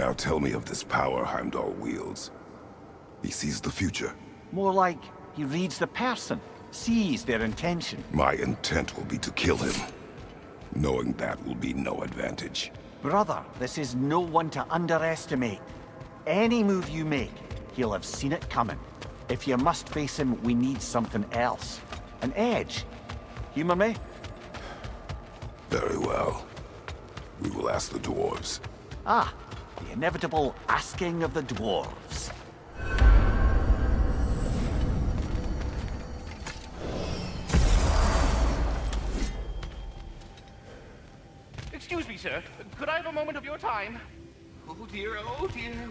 Now tell me of this power Heimdall wields. He sees the future. More like he reads the person, sees their intention. My intent will be to kill him. Knowing that will be no advantage. Brother, this is no one to underestimate. Any move you make, he'll have seen it coming. If you must face him, we need something else. An edge. Humor me? Very well. We will ask the dwarves. Ah, the inevitable asking of the dwarves. Excuse me, sir. Could I have a moment of your time? Oh dear,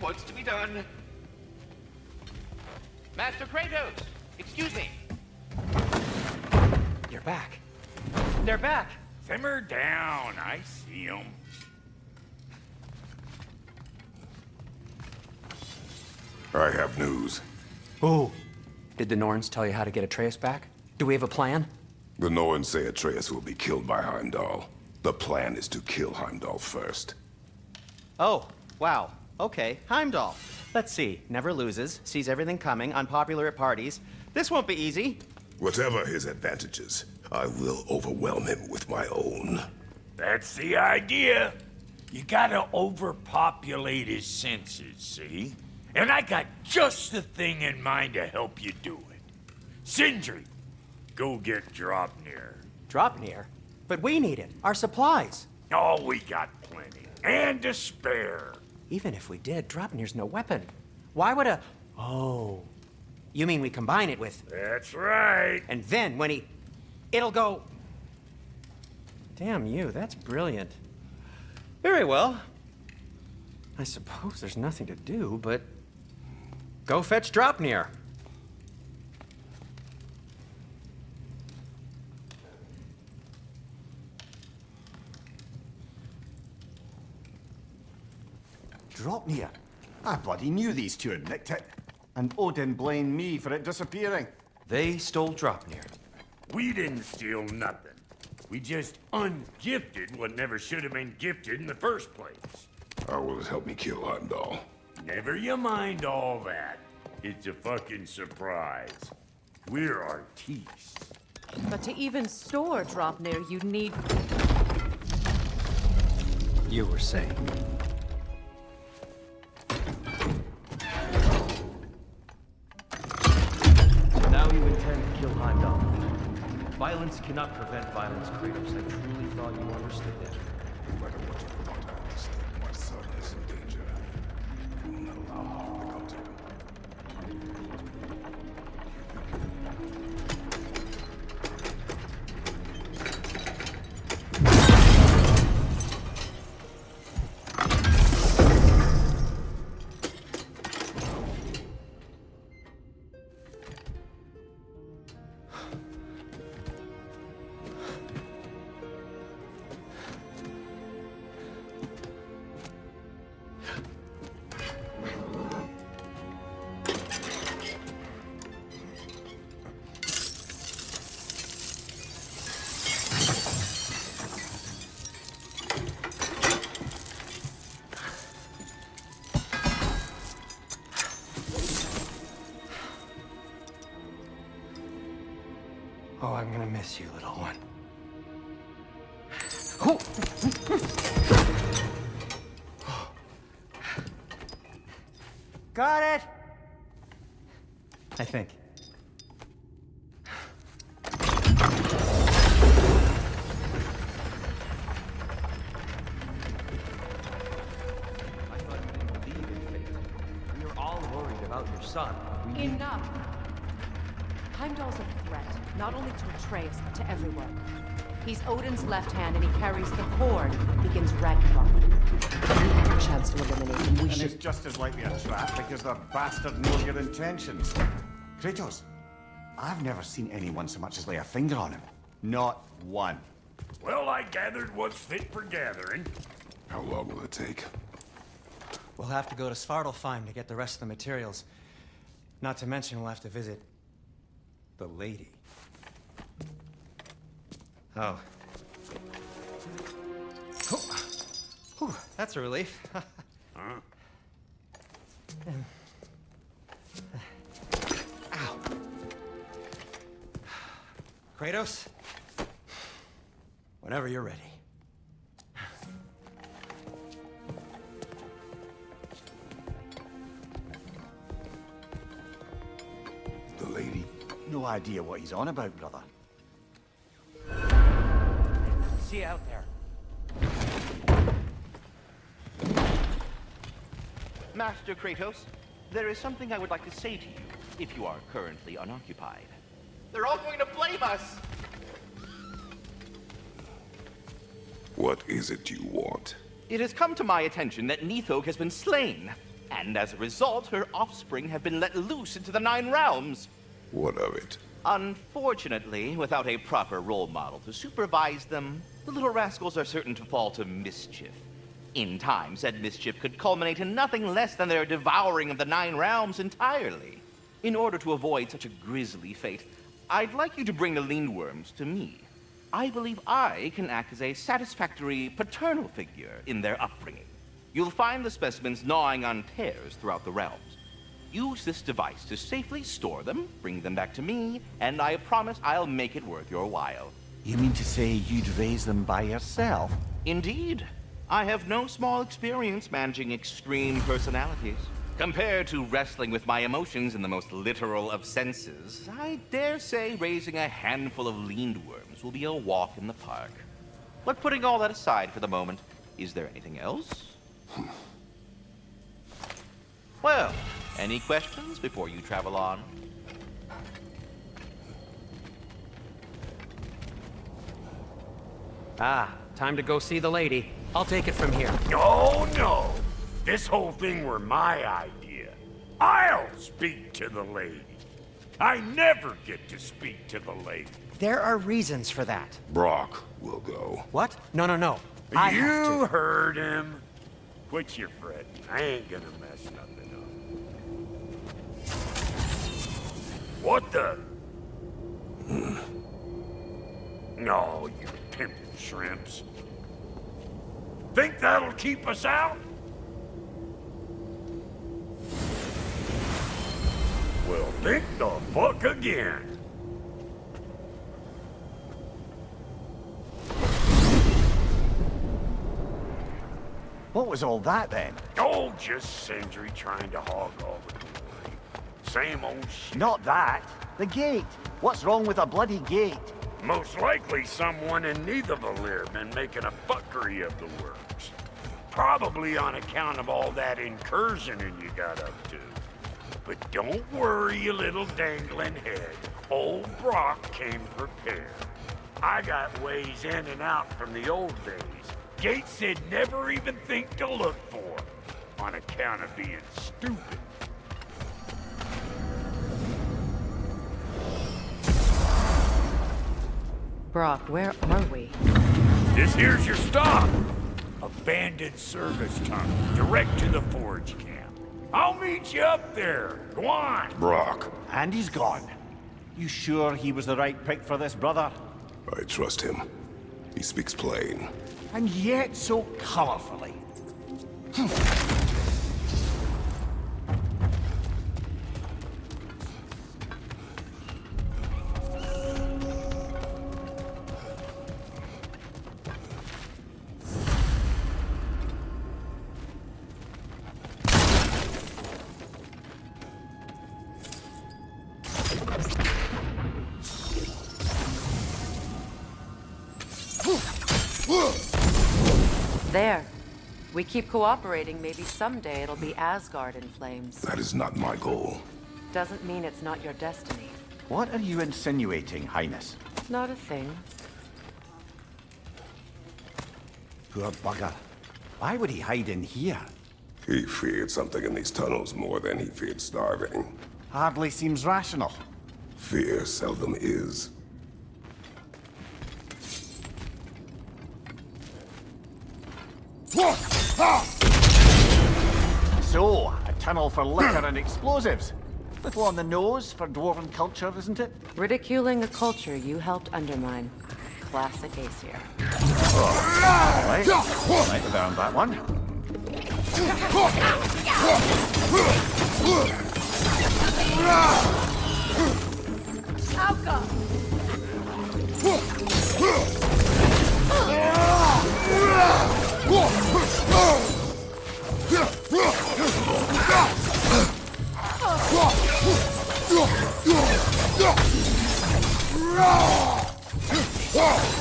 what's to be done? Master Kratos, excuse me. You're back. They're back. Simmer down, I see 'em. I have news. Oh. Did the Norns tell you how to get Atreus back? Do we have a plan? The Norns say Atreus will be killed by Heimdall. The plan is to kill Heimdall first. Oh, wow. Okay, Heimdall. Let's see. Never loses, sees everything coming, unpopular at parties. This won't be easy. Whatever his advantages, I will overwhelm him with my own. That's the idea. You gotta overpopulate his senses, see? And I got just the thing in mind to help you do it. Sindri, go get Draupnir. Draupnir? But we need it. Our supplies. Oh, we got plenty. And to spare. Even if we did, Draupnir's no weapon. Why would a... Oh. You mean we combine it with... That's right. And then when he... It'll go... Damn you, that's brilliant. Very well. I suppose there's nothing to do, but... Go fetch Draupnir. Draupnir. I bloody knew these two had nicked it. And Odin blamed me for it disappearing. They stole Draupnir. We didn't steal nothing. We just ungifted what never should have been gifted in the first place. How will it help me kill Heimdall? Never you mind all that. It's a fucking surprise. We're artistes. But to even store Draupnir, you'd need... You were saying... Now you intend to kill Heimdall. Violence cannot prevent violence, Kratos. I truly thought you understood that. No matter what you want, I understand my son is in danger. I will not allow harm to come to him. Oh, I'm gonna miss you, little one. Got it! I think. I thought you didn't believe in fate. We are all worried about your son. We need... Enough! Heimdall's a threat, not only to Atreus, but to everyone. He's Odin's left hand, and he carries the cord that begins Ragnarok. We have a chance to eliminate him. We And should... it's just as likely a trap because the bastard knows your intentions. Kratos, I've never seen anyone so much as lay a finger on him. Not one. Well, I gathered what's fit for gathering. How long will it take? We'll have to go to Svartalfheim to get the rest of the materials. Not to mention we'll have to visit... the lady. Oh. Whew, that's a relief. Huh? Ow. Kratos? Whenever you're ready. The lady? No idea what he's on about, brother. See you out there. Master Kratos, there is something I would like to say to you, if you are currently unoccupied. They're all going to blame us! What is it you want? It has come to my attention that Nithog has been slain, and as a result, her offspring have been let loose into the Nine Realms. What of it? Unfortunately, without a proper role model to supervise them, the little rascals are certain to fall to mischief. In time, said mischief could culminate in nothing less than their devouring of the Nine Realms entirely. In order to avoid such a grisly fate, I'd like you to bring the Lindworms to me. I believe I can act as a satisfactory paternal figure in their upbringing. You'll find the specimens gnawing on tears throughout the realms. Use this device to safely store them, bring them back to me, and I promise I'll make it worth your while. You mean to say you'd raise them by yourself? Indeed. I have no small experience managing extreme personalities. Compared to wrestling with my emotions in the most literal of senses, I dare say raising a handful of Lindworms will be a walk in the park. But putting all that aside for the moment, is there anything else? Well, any questions before you travel on? Ah, time to go see the lady. I'll take it from here. No, no. This whole thing were my idea. I'll speak to the lady. I never get to speak to the lady. There are reasons for that. Brock will go. What? No, no, no. I have You to. heard him. Quit your fretting. I ain't gonna mess nothing up. What the? No, you pimpin' shrimps. Think that'll keep us out? Well, think the fuck again. What was all that then? Oh, just Sindri trying to hog all the glory. Same old shit. Not that. The gate. What's wrong with a bloody gate? Most likely someone in Nidavellir been making a fuckery of the works. Probably on account of all that incursioning you got up to. But don't worry, you little dangling head. Old Brock came prepared. I got ways in and out from the old days. Gates said never even think to look for, on account of being stupid. Brock, where are we? This here's your stop. Abandoned service tunnel, direct to the forge camp. I'll meet you up there. Go on. Brock, And he's gone. You sure he was the right pick for this, brother? I trust him. He speaks plain. And yet so colorfully. There. We keep cooperating, maybe someday it'll be Asgard in flames. That is not my goal. Doesn't mean it's not your destiny. What are you insinuating, Highness? Not a thing. Poor bugger. Why would he hide in here? He feared something in these tunnels more than he feared starving. Hardly seems rational. Fear seldom is. So, a tunnel for liquor and explosives. Little on the nose for dwarven culture, isn't it? Ridiculing a culture you helped undermine. Classic Aesir. Right. Might have earned that one.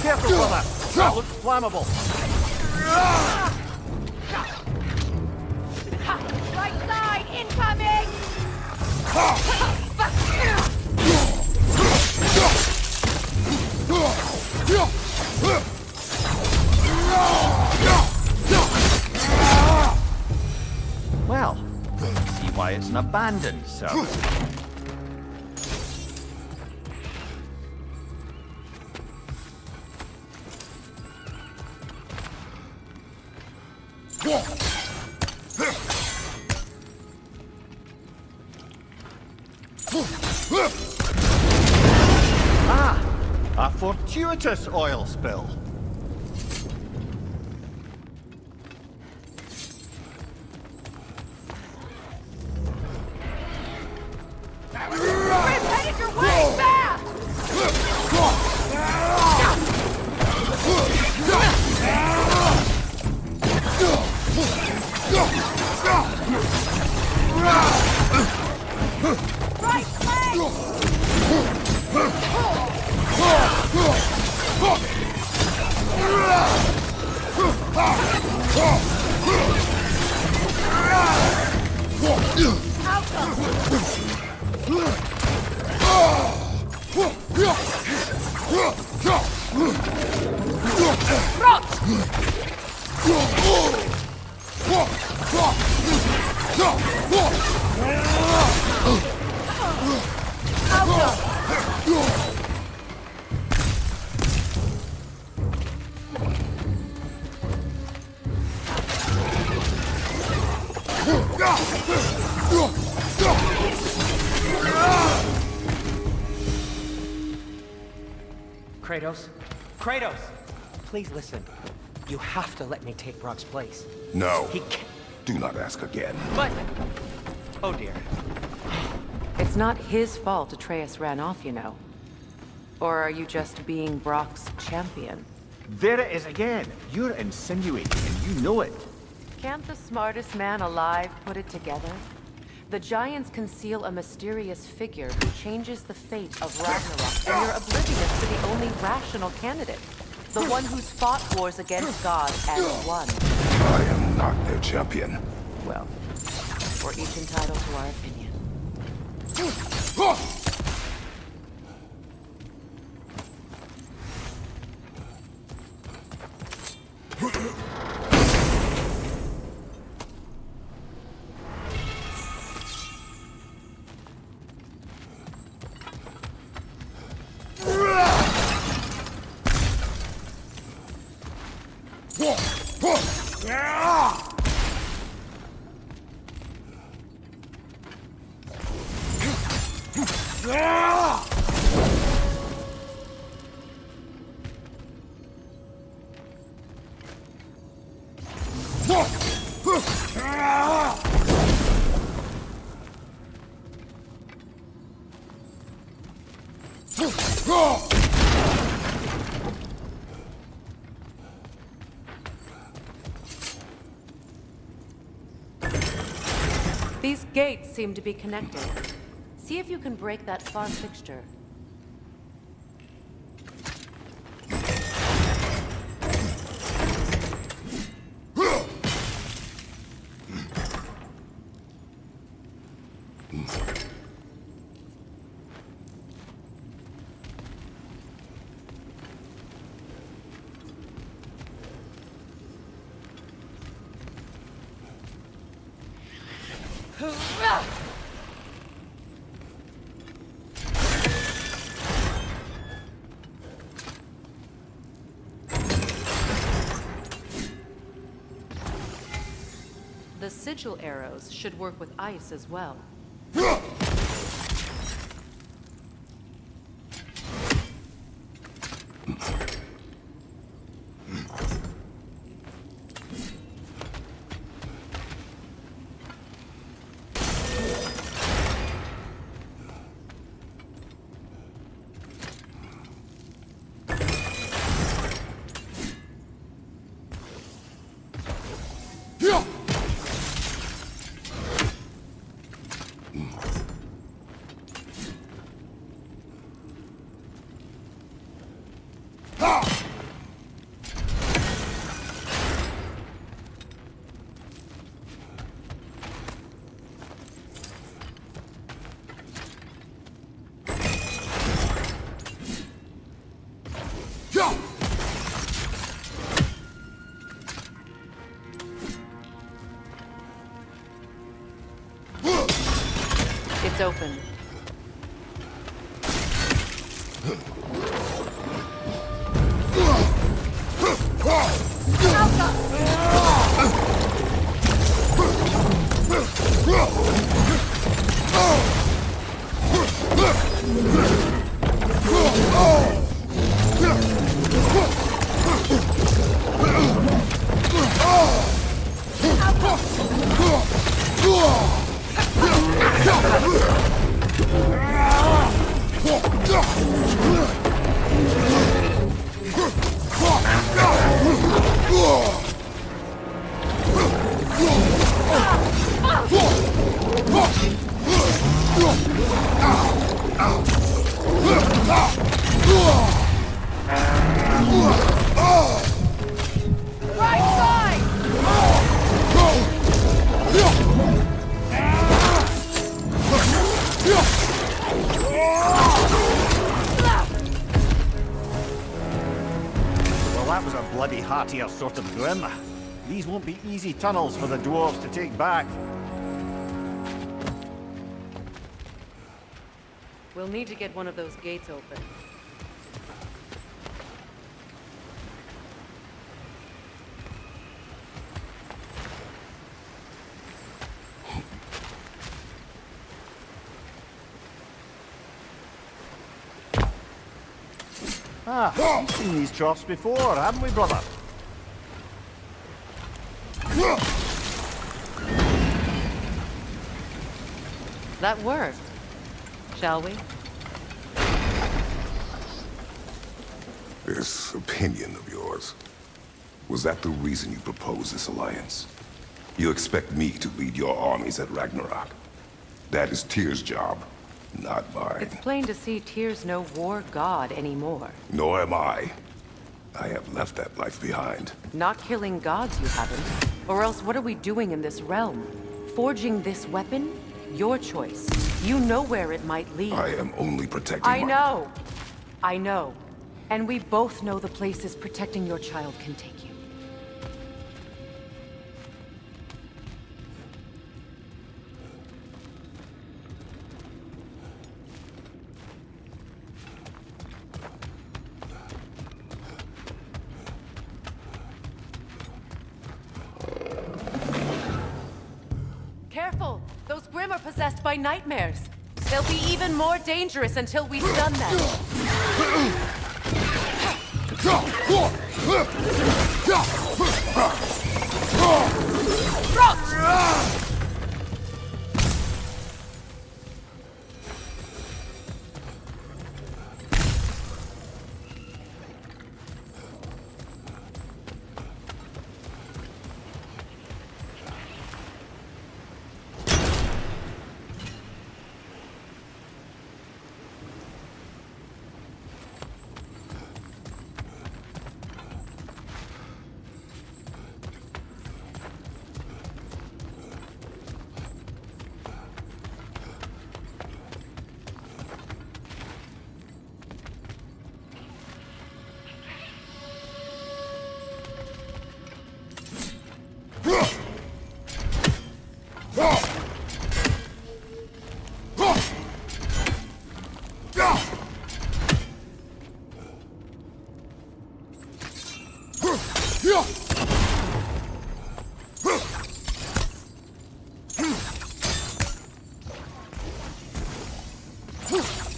Careful, brother! That looks flammable! Right side, incoming! Well, see why it's an abandoned service. A fortuitous oil spill. Chris, headed your way, fast! Right leg! Kratos? Kratos! Please listen. You have to let me take Brock's place. No. He can't. Do not ask again. But... Oh dear. It's not his fault Atreus ran off, you know. Or are you just being Brock's champion? There it is again. You're insinuating, and you know it. Can't the smartest man alive put it together? The Giants conceal a mysterious figure who changes the fate of Ragnarok, and you're oblivious to the only rational candidate. The one who's fought wars against God and won. I am not their champion. Well, we're each entitled to our opinion. These gates seem to be connected. See if you can break that far fixture. The sigil arrows should work with ice as well. It's open. Well, that was a bloody heartier sort of grim. These won't be easy tunnels for the dwarves to take back. We'll need to get one of those gates open. Ah, we've seen these troughs before, haven't we, brother? That worked. Shall we? This opinion of yours, was that the reason you proposed this alliance? You expect me to lead your armies at Ragnarok? That is Tyr's job, not mine. It's plain to see Tyr's no war god anymore. Nor am I. I have left that life behind. Not killing gods, you haven't. Or else what are we doing in this realm? Forging this weapon? Your choice. You know where it might lead. I am only protecting I know. I know. And we both know the places protecting your child can take you. Careful! Those Grimm are possessed by nightmares. They'll be even more dangerous until we stun them.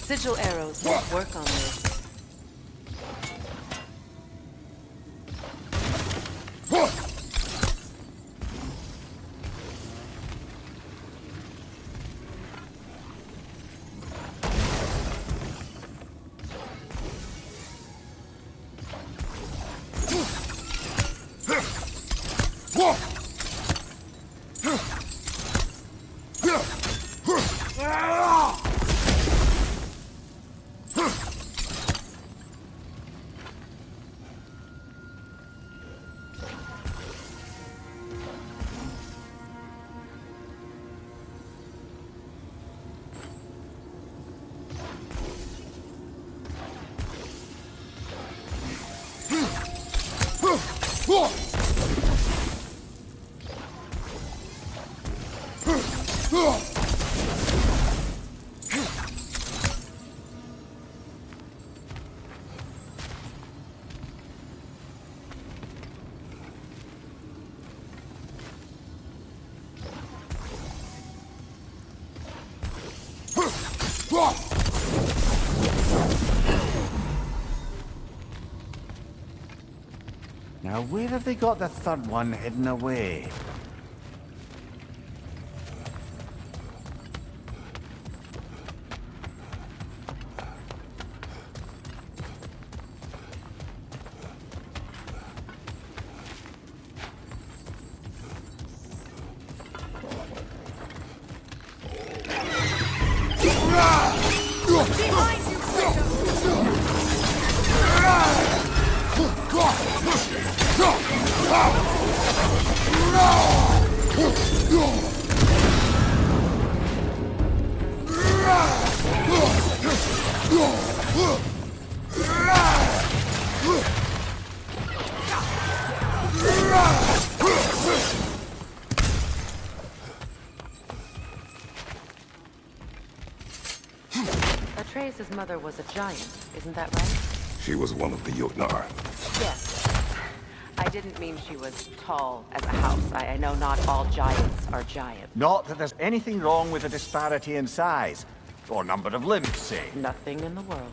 Sigil arrows won't work on this. Now, where have they got the third one hidden away? Atreus' mother was a giant, isn't that right? She was one of the Jotnar. Yes. I didn't mean she was tall as a house. I know not all giants are giant. Not that there's anything wrong with a disparity in size, or number of limbs, say. Nothing in the world.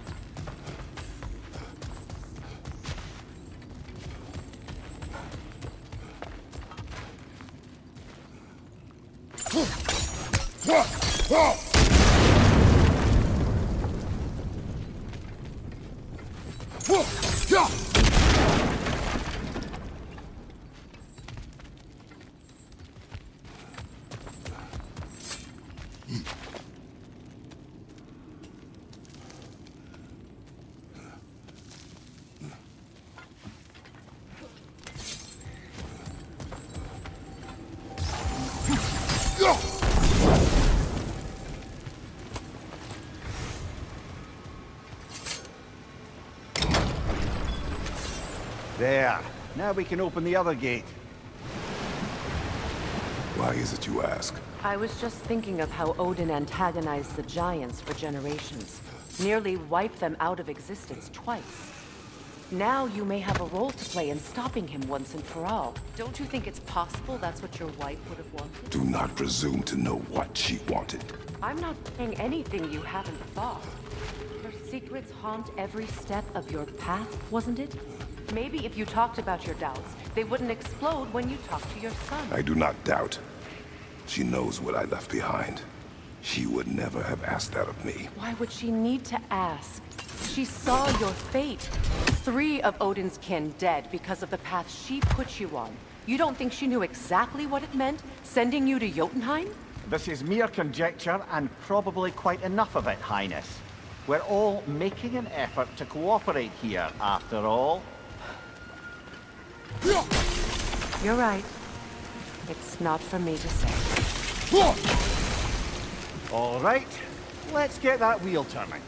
There. Now we can open the other gate. Why is it you ask? I was just thinking of how Odin antagonized the giants for generations. Nearly wiped them out of existence twice. Now you may have a role to play in stopping him once and for all. Don't you think it's possible that's what your wife would have wanted? Do not presume to know what she wanted. I'm not saying anything you haven't thought. Her secrets haunt every step of your path, wasn't it? Maybe if you talked about your doubts, they wouldn't explode when you talked to your son. I do not doubt. She knows what I left behind. She would never have asked that of me. Why would she need to ask? She saw your fate. 3 of Odin's kin dead because of the path she put you on. You don't think she knew exactly what it meant, sending you to Jotunheim? This is mere conjecture, and probably quite enough of it, Highness. We're all making an effort to cooperate here, after all. You're right. It's not for me to say. All right, let's get that wheel turning.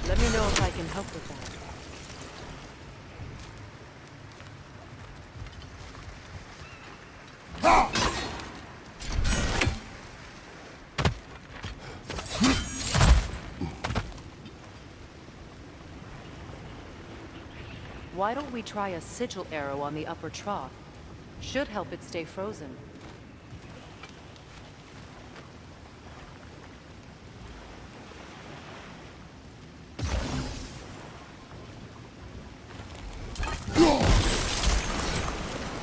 Let me know if I can help with that. Why don't we try a sigil arrow on the upper trough? Should help it stay frozen.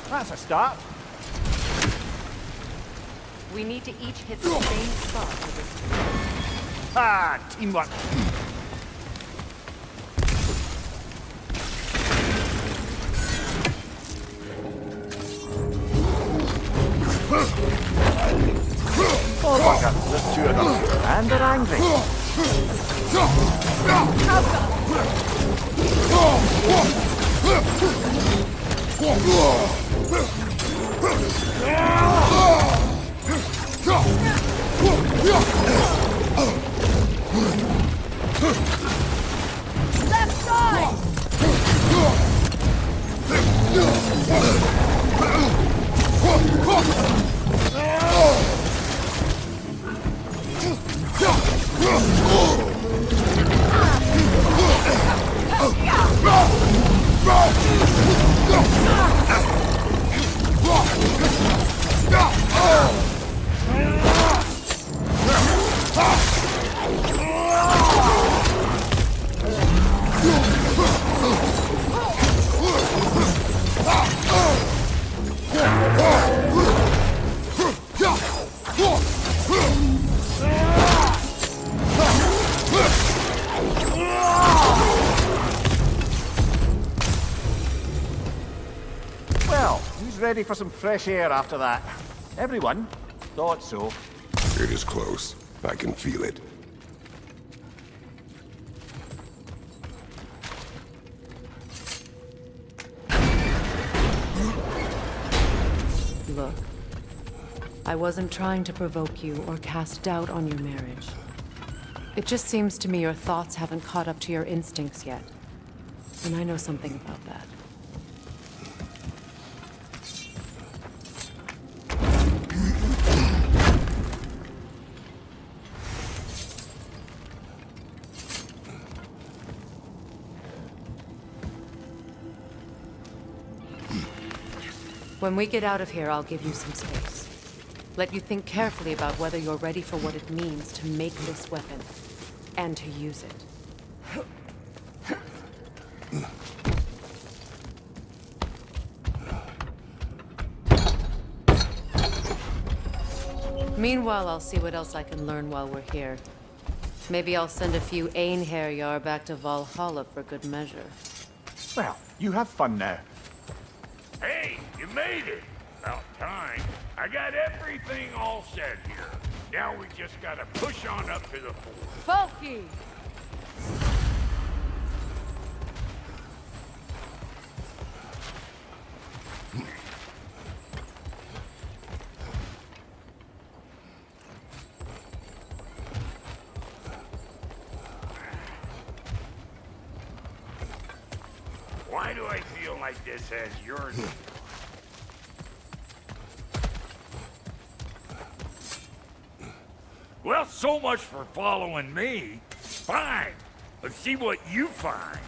That's a start. We need to each hit the same spot for this. Ah, teamwork. Oh, bugger. There's 2 of them. And they're angry. Left side! ready for some fresh air after that. Everyone thought so. It is close. I can feel it. Look, I wasn't trying to provoke you or cast doubt on your marriage. It just seems to me your thoughts haven't caught up to your instincts yet. And I know something about that. When we get out of here, I'll give you some space. Let you think carefully about whether you're ready for what it means to make this weapon, and to use it. Meanwhile, I'll see what else I can learn while we're here. Maybe I'll send a few Einherjar back to Valhalla for good measure. Well, you have fun now. Hey, you made it! About time. I got everything all set here. Now we just gotta push on up to the fort. Folky! Why do I feel like this has your name? Well, so much for following me. Fine. Let's see what you find.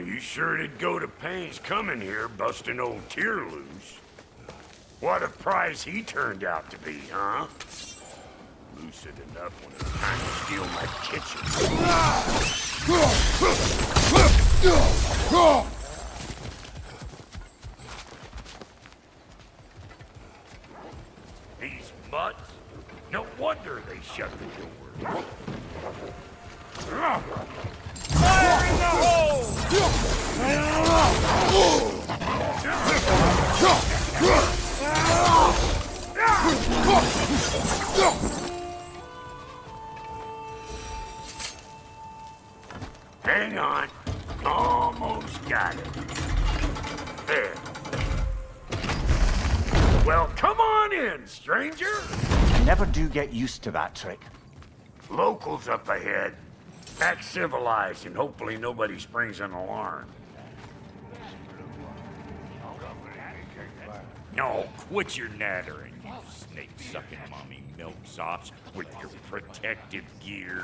You sure did go to pains coming here, busting old Tyr loose. What a prize he turned out to be, huh? Lucid enough when it's time to steal my kitchen. These mutts? No wonder they shut the door. Fire in the hole! Hang on. Almost got it. There. Well, come on in, stranger. You never do get used to that trick. Locals up ahead. Act civilized and hopefully nobody springs an alarm. No, quit your nattering, you snake-sucking mommy milksops with your protective gear.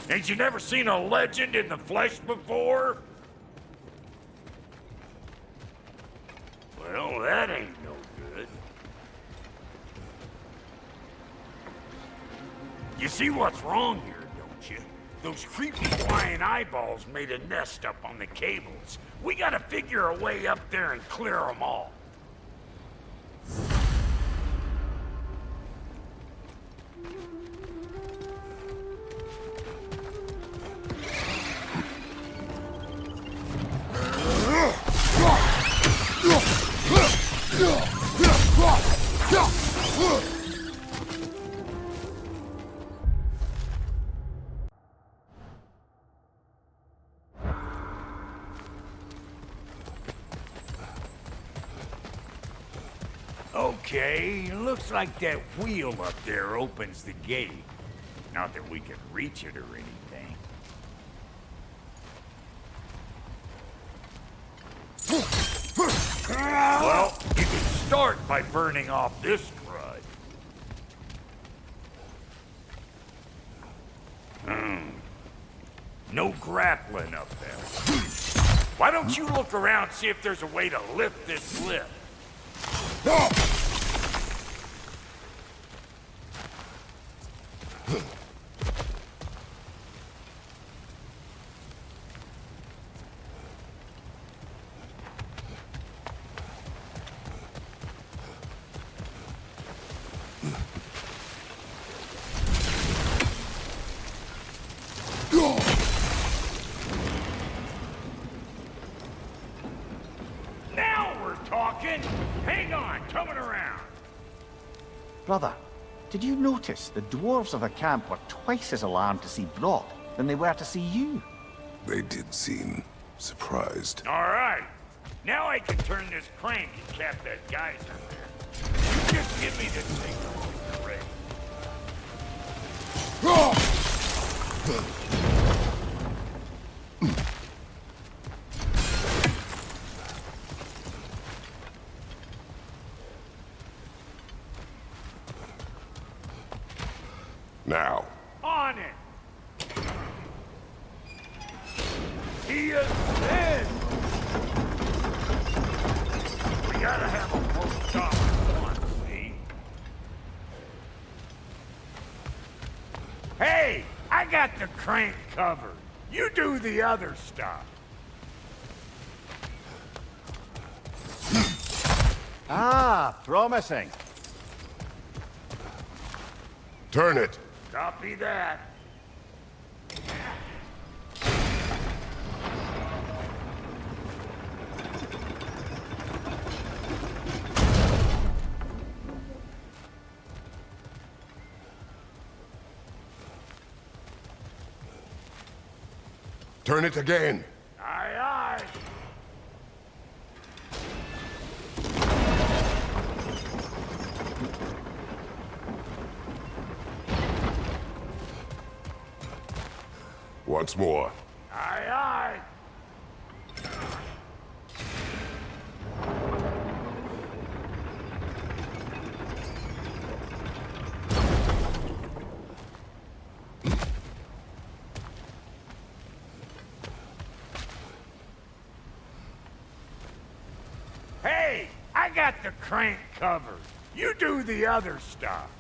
Ain't you never seen a legend in the flesh before? Well, that ain't no good. You see what's wrong here, don't you? Those creepy flying eyeballs made a nest up on the cables. We gotta figure a way up there and clear them all. Okay, looks like that wheel up there opens the gate. Not that we can reach it or anything. Well, you can start by burning off this crud. No grappling up there. Why don't you look around, see if there's a way to lift this lift? talking? Hang on, coming around. Brother, did you notice the dwarves of the camp were twice as alarmed to see Brock than they were to see you? They did seem surprised. All right. Now I can turn this crank and cap that geyser there. You just give me the signal when you're ready. Now, On it! He is dead! We gotta have a full stop at once, see? Hey! I got the crank covered. You do the other stuff. Ah, promising. turn it. Copy that. Turn it again. Aye, aye. Once more. Aye, aye. Hey, I got the crank covered. You do the other stuff.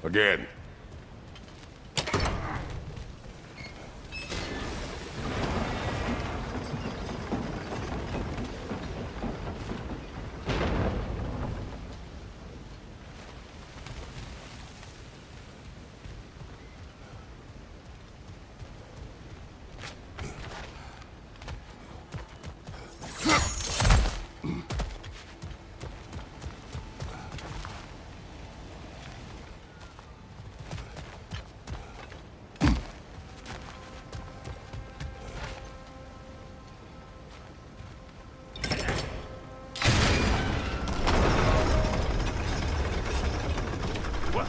Again. Well,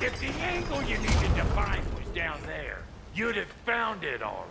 if the angle you needed to find was down there, you'd have found it already.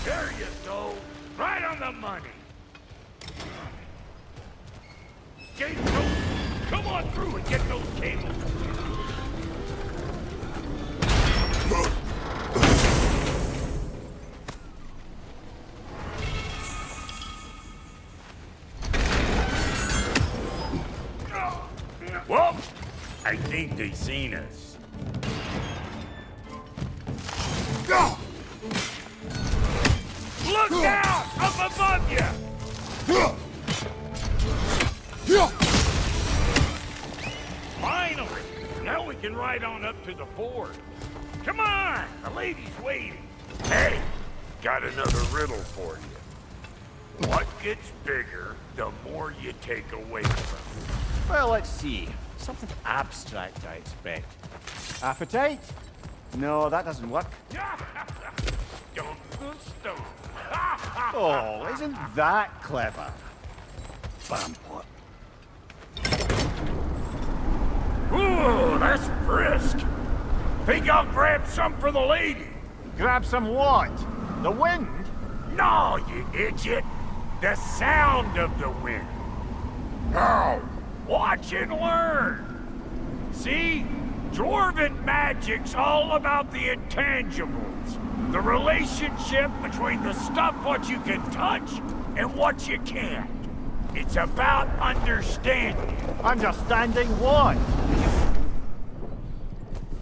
There you go. Right on the money. Gate those. Come on through and get those cables. Well, I think they seen us. Look out! Up above you! walking right on up to the fort. Come on, the lady's waiting. Hey, got another riddle for you. What gets bigger, the more you take away from Well, let's see. Something abstract, I expect. Appetite? No, that doesn't work. it? Don't the stone. Oh, isn't that clever? Vampire. Ooh, that's brisk. Think I'll grab some for the lady? Grab some what? The wind? No, you idiot. The sound of the wind. How? Watch and learn. See? Dwarven magic's all about the intangibles. The relationship between the stuff what you can touch and what you can't. It's about understanding. Understanding what?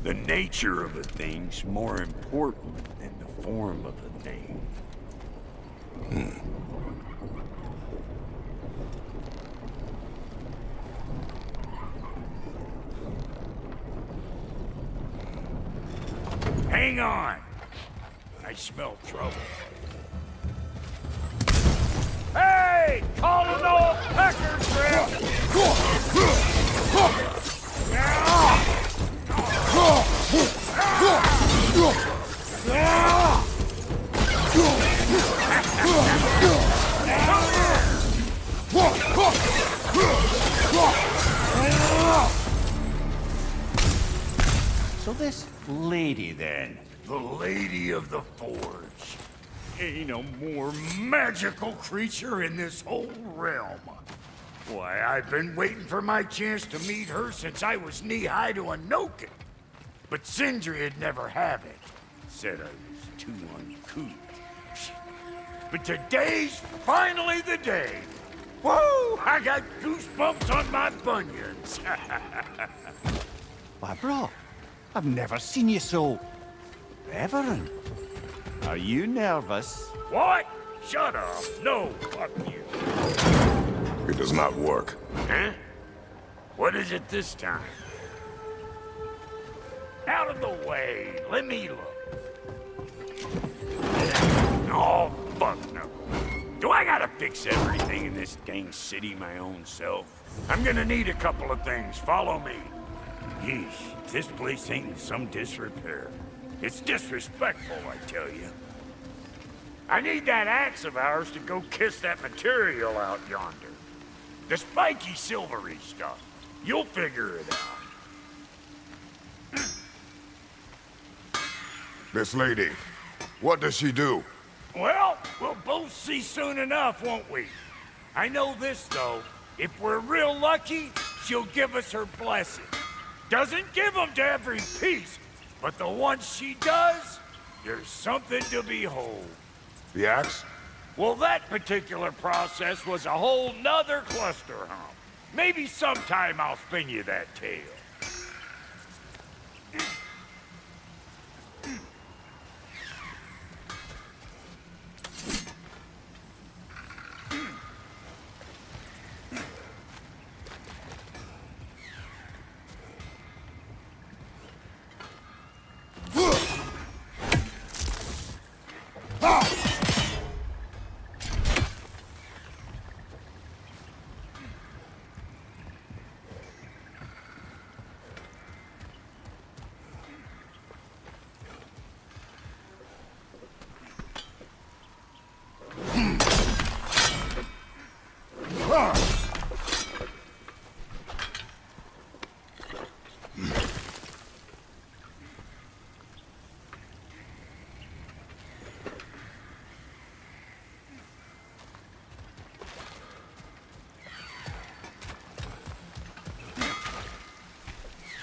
The nature of a thing's more important than the form of a thing. Hang on. I smell trouble. Hey! Call an old pecker trip! So this lady then? The Lady of the Forge. Ain't a more magical creature in this whole realm. Why, I've been waiting for my chance to meet her since I was knee-high to a Noken. But Sindri would never have it. Said I was too uncouth. But today's finally the day. Woo! I got goosebumps on my bunions. Why, bro, I've never seen you so... reverent. Are you nervous? What? Shut up. No, fuck you. It does not work. Huh? What is it this time? Out of the way. Let me look. Oh, fuck no. Do I gotta fix everything in this dang city my own self? I'm gonna need a couple of things. Follow me. Yeesh, if this place ain't in some disrepair. It's disrespectful, I tell you. I need that axe of ours to go kiss that material out yonder. The spiky silvery stuff. You'll figure it out. This lady, what does she do? Well, we'll both see soon enough, won't we? I know this, though. If we're real lucky, she'll give us her blessing. Doesn't give them to every piece, but the ones she does, there's something to behold. The axe? Well, that particular process was a whole nother cluster hump. Maybe sometime I'll spin you that tale.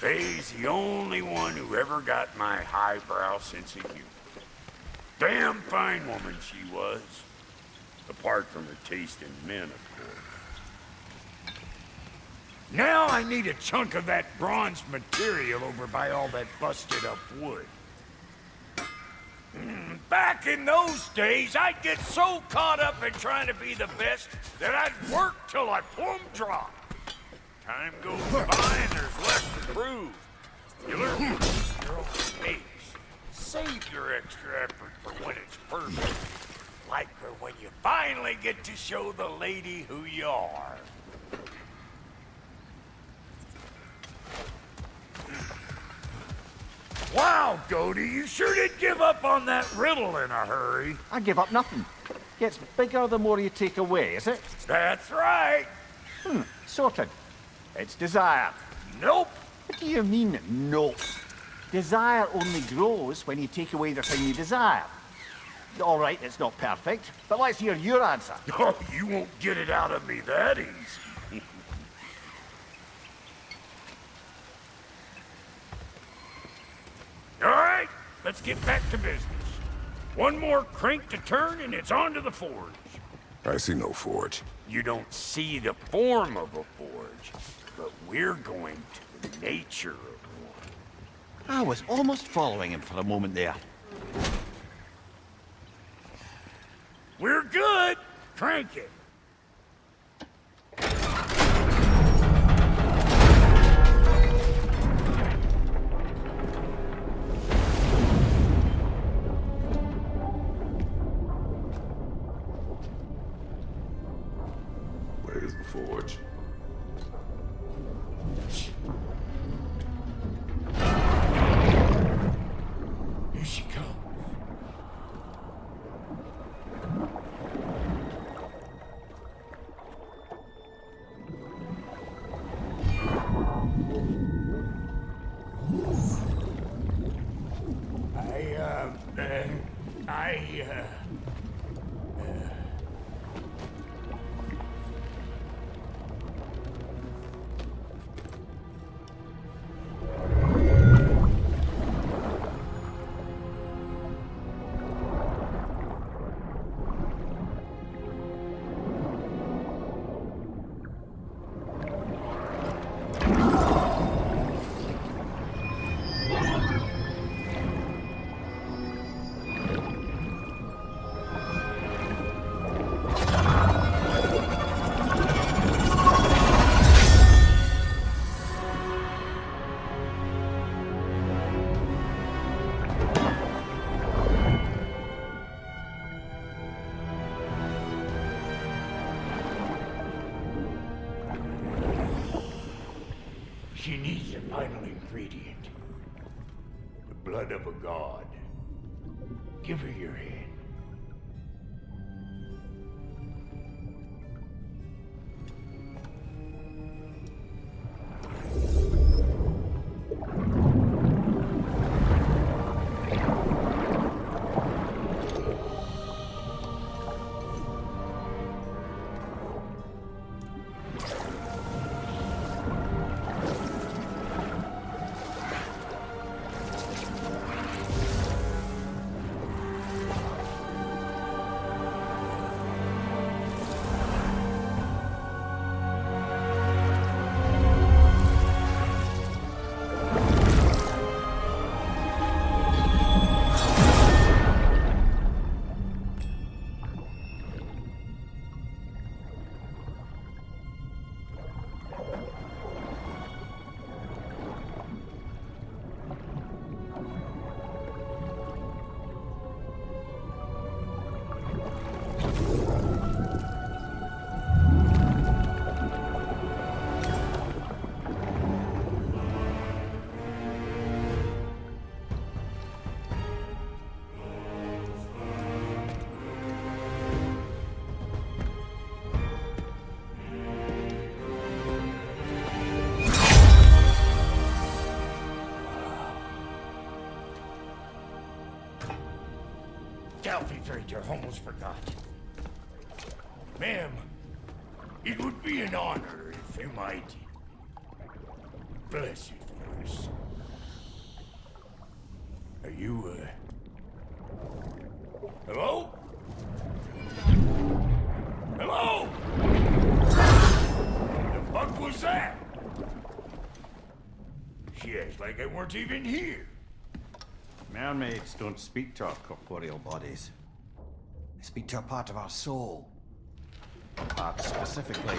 Faye's the only one who ever got my highbrow sense of humor. Damn fine woman she was. Apart from her taste in men, of course. Now I need a chunk of that bronze material over by all that busted up wood. Back in those days, I'd get so caught up in trying to be the best that I'd work till I plumb dropped. Time goes by and there's less to prove. You learn your own pace. Save your extra effort for when it's perfect. Like for when you finally get to show the lady who you are. Wow, Cody, you sure did give up on that riddle in a hurry. I give up nothing. Gets bigger the more you take away, is it? That's right. Sorted. It's desire. Nope. What do you mean, nope? Desire only grows when you take away the thing you desire. All right, it's not perfect, but let's hear your answer. Oh, you won't get it out of me that easy. All right, let's get back to business. One more crank to turn and it's on to the forge. I see no forge. You don't see the form of a forge, but we're going to the nature of one. I was almost following him for a moment there. We're good. Crank it. Where's the forge? Here she comes. She needs the final ingredient. The blood of a god. Give her your hand. I almost forgot. Ma'am, it would be an honor if you might bless it for us. Are you, hello? Hello? The fuck was that? She acts like I weren't even here. Mermaids don't speak to our corporeal bodies. They speak to a part of our soul. A part specifically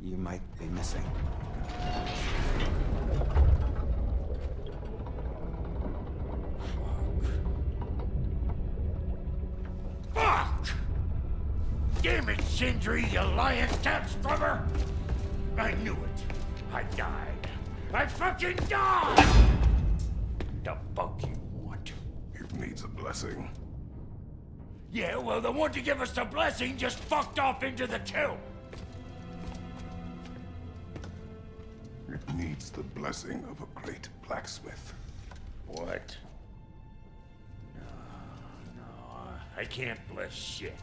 you might be missing. it, Sindri, you lying cat scrubber! I knew it. I died. I fucking died! The fuck you want? It needs a blessing. Yeah, well, the one to give us the blessing just fucked off into the kill. It needs the blessing of a great blacksmith. What? No, I can't bless shit.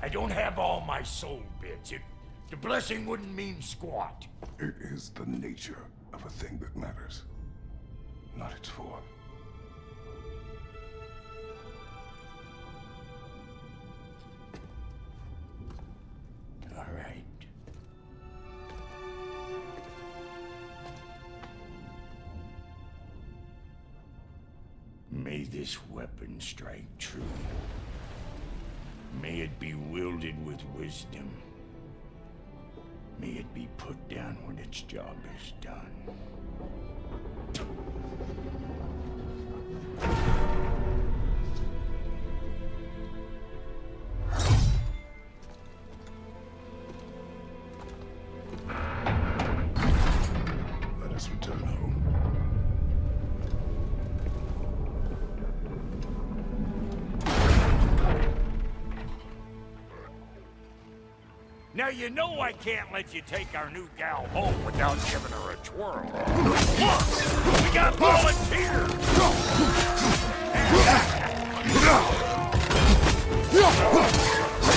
I don't have all my soul bits. The blessing wouldn't mean squat. It is the nature of a thing that matters, not its form. All right. May this weapon strike true. May it be wielded with wisdom. May it be put down when its job is done. Let us return home. Now you know I can't let you take our new gal home without giving her a twirl. Look! We got volunteers!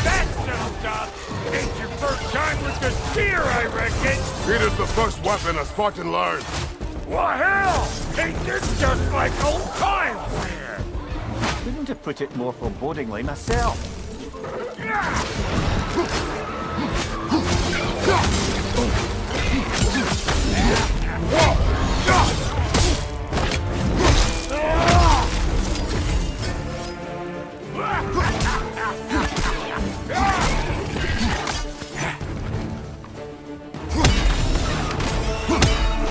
That settles up! Ain't your first time with the spear, I reckon! It is the first weapon a Spartan learned. Well, hell! Ain't this just like old times, man? Couldn't have put it more forebodingly myself.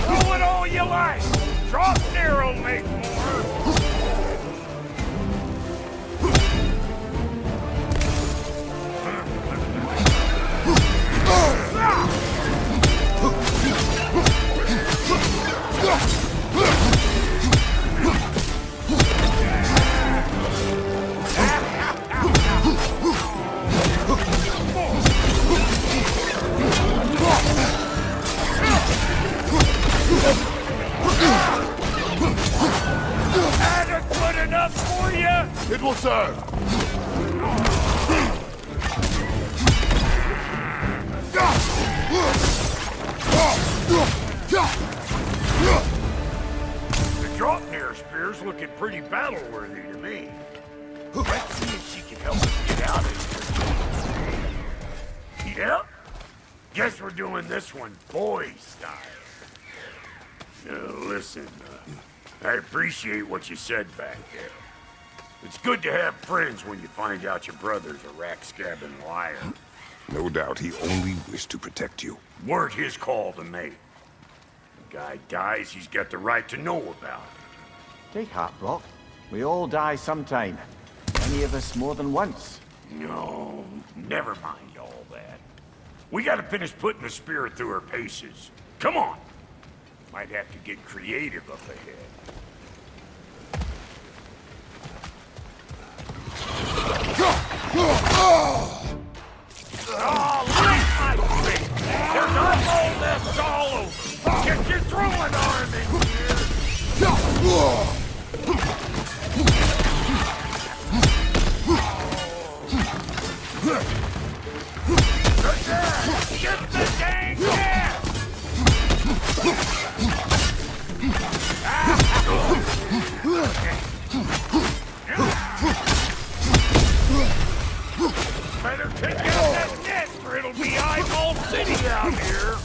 Throw it all you like! Drop there will make more! Adequate enough for you? It will serve. The Draupnir spear's looking pretty battle-worthy to me. Let's see if she can help us get out of here. Yep. Guess we're doing this one boy style. Listen, I appreciate what you said back there. It's good to have friends when you find out your brother's a rack-scabbing liar. No doubt he only wished to protect you. Weren't his call to make. The guy dies, he's got the right to know about it. Take heart, Brock. We all die sometime. Many of us more than once. No, never mind all that. We gotta finish putting the spirit through her paces. Come on! Might have to get creative up ahead. Oh, lick my feet! There's almost left all over! Get your throwing arm in here! Get the dang cat! Better take out that nest or it'll be eyeball city out here!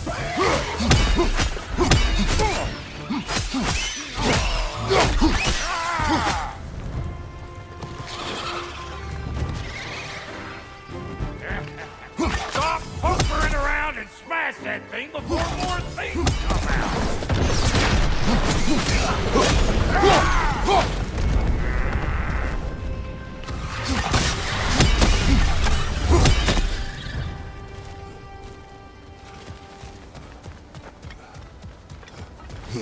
Stop pumpering around and smash that thing before more things come out!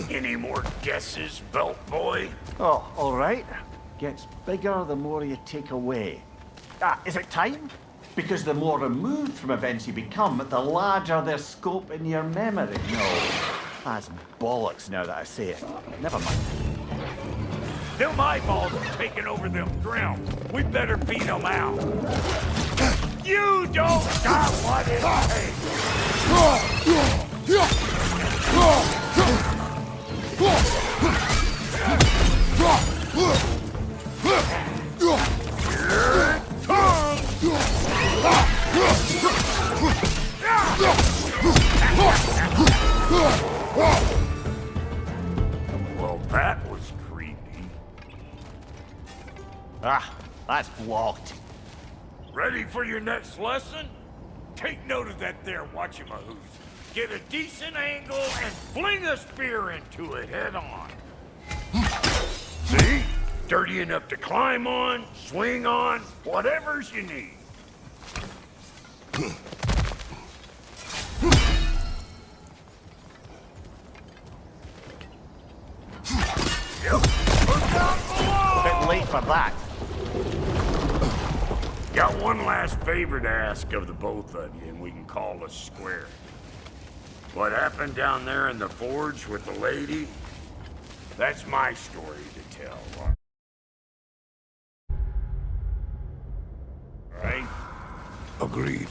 Any more guesses, belt boy? Oh, all right. Gets bigger the more you take away. Is it time? Because the more removed from events you become, the larger their scope in your memory. No, that's bollocks now that I say it. Never mind. Them eyeballs are taking over them grounds. We better beat them out. You don't got what it Well, that was creepy. That's blocked. Ready for your next lesson? Take note of that there whatchamahoos. Get a decent angle and fling a spear into it head on. See? Dirty enough to climb on, swing on, whatever's you need. Bit late for that. Got one last favor to ask of the both of you, and we can call us square. What happened down there in the forge with the lady? That's my story to tell. Right? Agreed.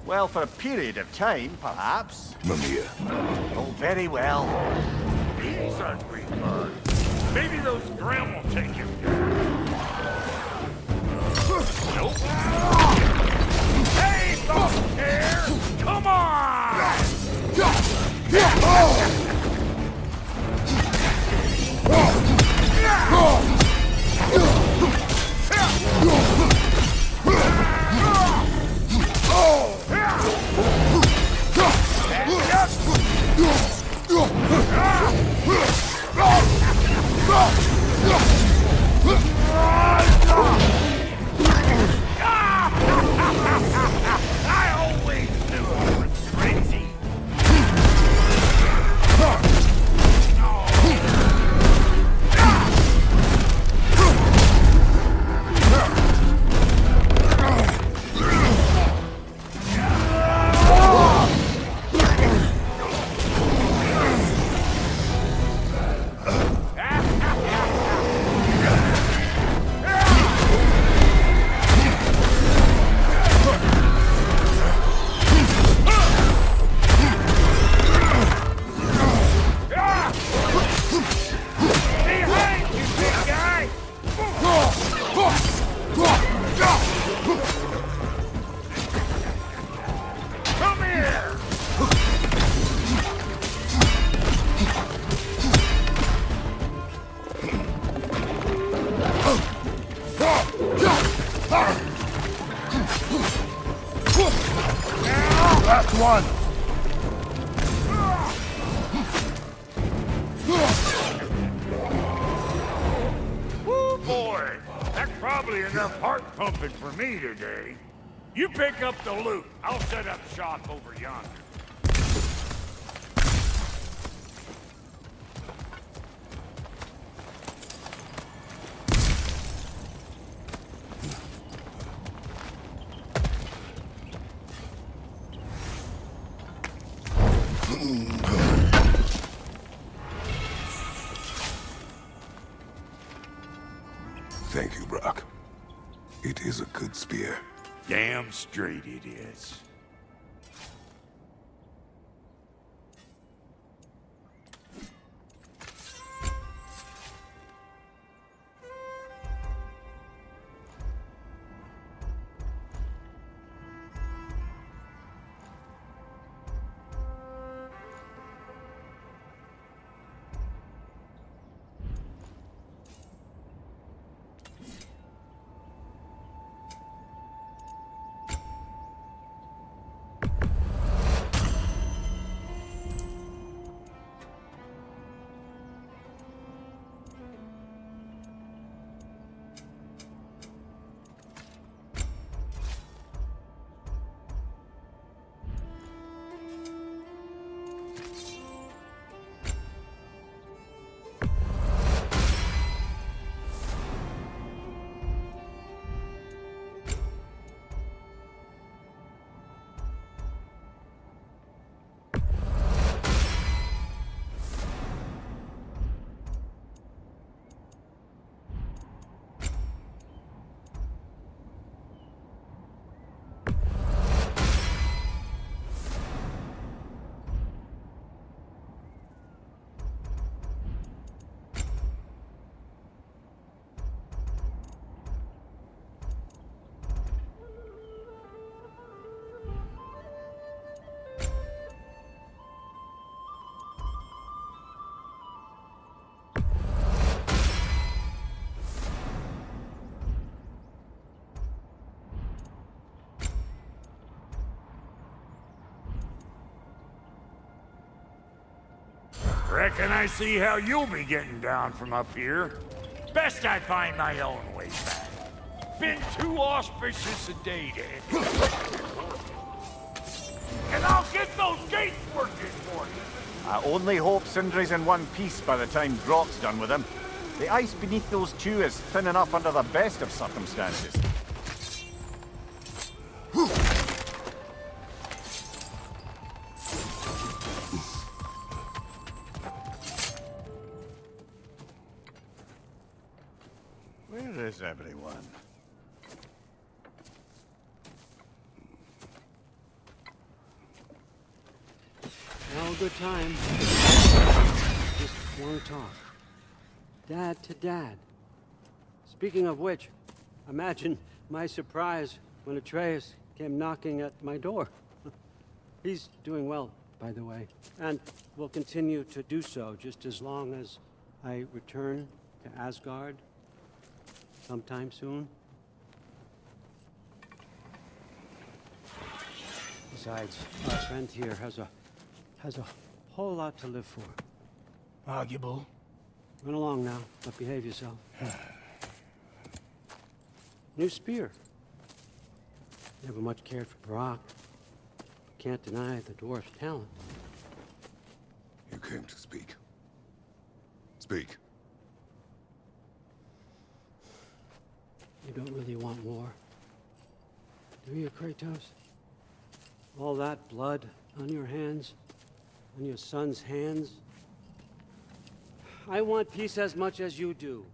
Well, for a period of time, perhaps. Mamiya. Oh, very well. He's hungry, bud. Maybe those Graham will take him. Nope. Hey, don't care! Come on! I always knew I was crazy. Behind you, big guy! Come here! Last one! Woo, boy! That's probably enough heart pumping for me today. You pick up the loot. I'll set up shop over yonder. Thank you, Brock. It is a good spear. Damn straight it is. Reckon I see how you'll be getting down from up here. Best I find my own way back. Been too auspicious a day to end. And I'll get those gates working for you. I only hope Sindri's in one piece by the time Grok's done with him. The ice beneath those two is thin enough under the best of circumstances. Where is everyone? No good time. Just want to talk. Dad to dad. Speaking of which, imagine my surprise when Atreus came knocking at my door. He's doing well, by the way, and will continue to do so just as long as I return to Asgard sometime soon. Besides, our friend here has a whole lot to live for. Arguable. Run along now, but behave yourself. New spear. Never much cared for Brock. Can't deny the dwarf's talent. You came to speak. Speak. You don't really want war, do you, Kratos? All that blood on your hands, on your son's hands. I want peace as much as you do.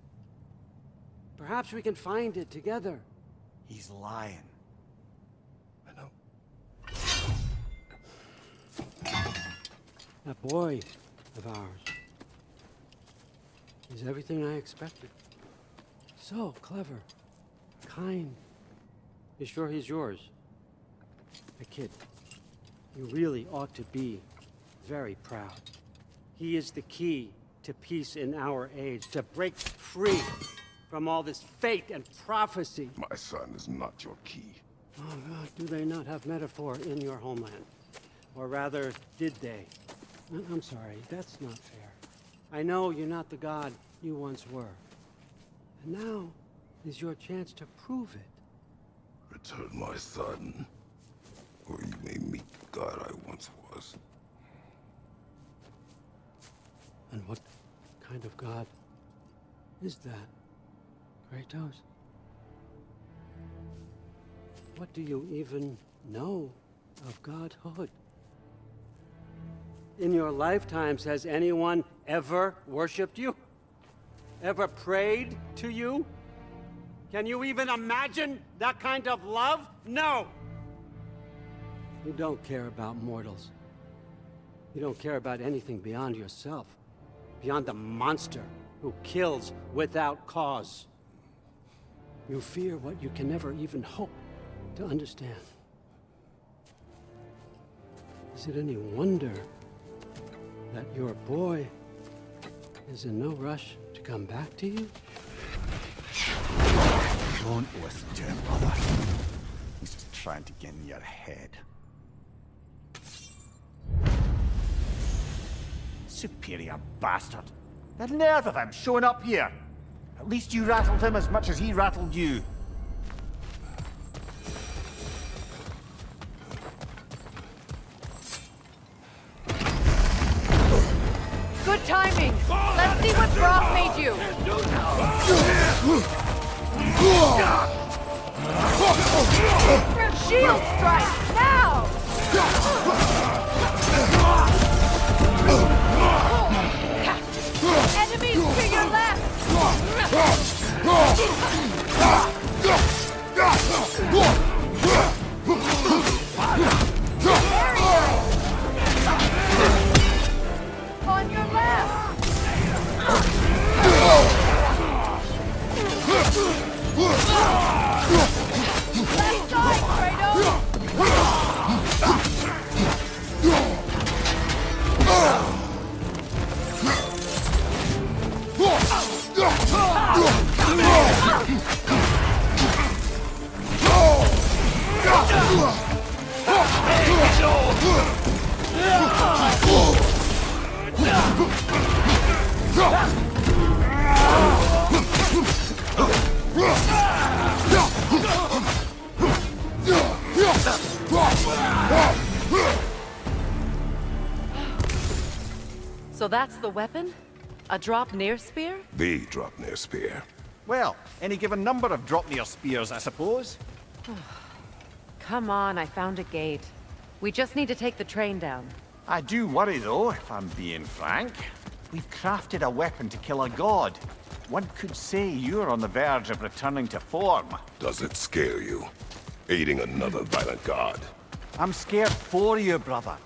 Perhaps we can find it together. He's lying. I know. That boy of ours is everything I expected. So clever, kind. You sure he's yours? A kid. You really ought to be very proud. He is the key to peace in our age, to break free from all this fate and prophecy. My son is not your key. Oh, God, do they not have metaphor in your homeland? Or rather, did they? I'm sorry, that's not fair. I know you're not the god you once were. And now is your chance to prove it. Return my son, or you may meet the god I once was. And what kind of god is that, Kratos? What do you even know of godhood? In your lifetimes, has anyone ever worshipped you? Ever prayed to you? Can you even imagine that kind of love? No! You don't care about mortals. You don't care about anything beyond yourself. Beyond the monster who kills without cause. You fear what you can never even hope to understand. Is it any wonder that your boy is in no rush to come back to you? Don't listen to him, brother. He's just trying to get in your head. Superior bastard. The nerve of him showing up here. At least you rattled him as much as he rattled you. Good timing! Let's see what Brock made you! Shield strike! Now! Enemies to your left! On your left! Left side, Kratos! So that's the weapon? A drop-near spear? The drop-near spear. Well, any given number of drop-near spears, I suppose. Come on, I found a gate. We just need to take the train down. I do worry, though, if I'm being frank. We've crafted a weapon to kill a god. One could say you're on the verge of returning to form. Does it scare you? Aiding another violent god? I'm scared for you, brother.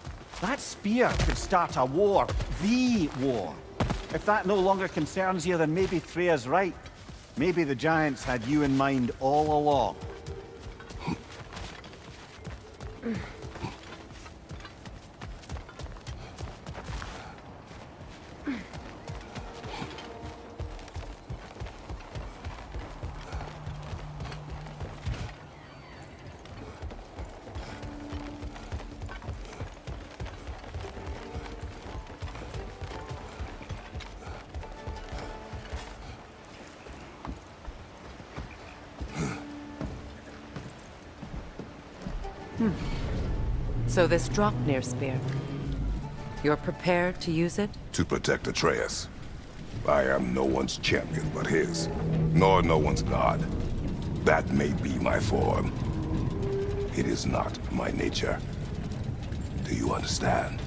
That spear could start a war. The war. If that no longer concerns you, then maybe Freya's right. Maybe the Giants had you in mind all along. So this drop-near spear, you're prepared to use it? To protect Atreus. I am no one's champion but his, nor no one's god. That may be my form. It is not my nature. Do you understand?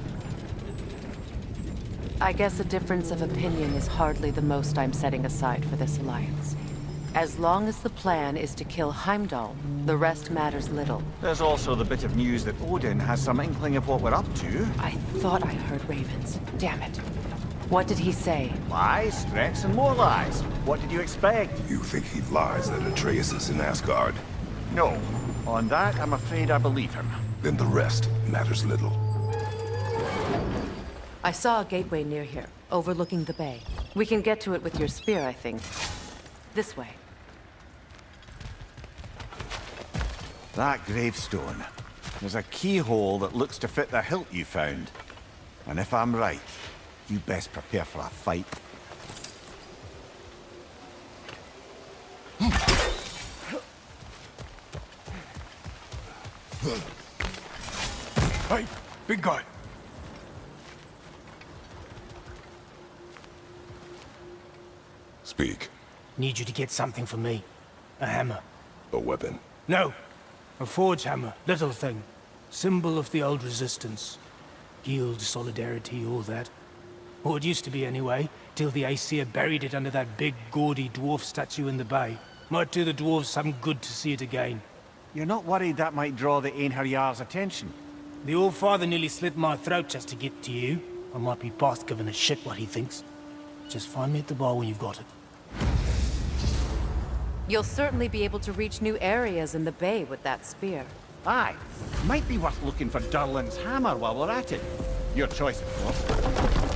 I guess a difference of opinion is hardly the most I'm setting aside for this alliance. As long as the plan is to kill Heimdall, the rest matters little. There's also the bit of news that Odin has some inkling of what we're up to. I thought I heard ravens. Damn it. What did he say? Lies, threats, and more lies. What did you expect? You think he lies that Atreus is in Asgard? No. On that, I'm afraid I believe him. Then the rest matters little. I saw a gateway near here, overlooking the bay. We can get to it with your spear, I think. This way. That gravestone. There's a keyhole that looks to fit the hilt you found. And if I'm right, you best prepare for a fight. Hey, big guy. Speak. Need you to get something for me. A hammer. A weapon. No. A forge hammer. Little thing. Symbol of the old resistance. Guild, solidarity, all that. Or it used to be anyway, till the Aesir buried it under that big, gaudy dwarf statue in the bay. Might do the dwarves some good to see it again. You're not worried that might draw the Einherjar's attention? The old father nearly slit my throat just to get to you. I might be past giving a shit what he thinks. Just find me at the bar when you've got it. You'll certainly be able to reach new areas in the bay with that spear. Aye. Might be worth looking for Durlin's hammer while we're at it. Your choice, of course.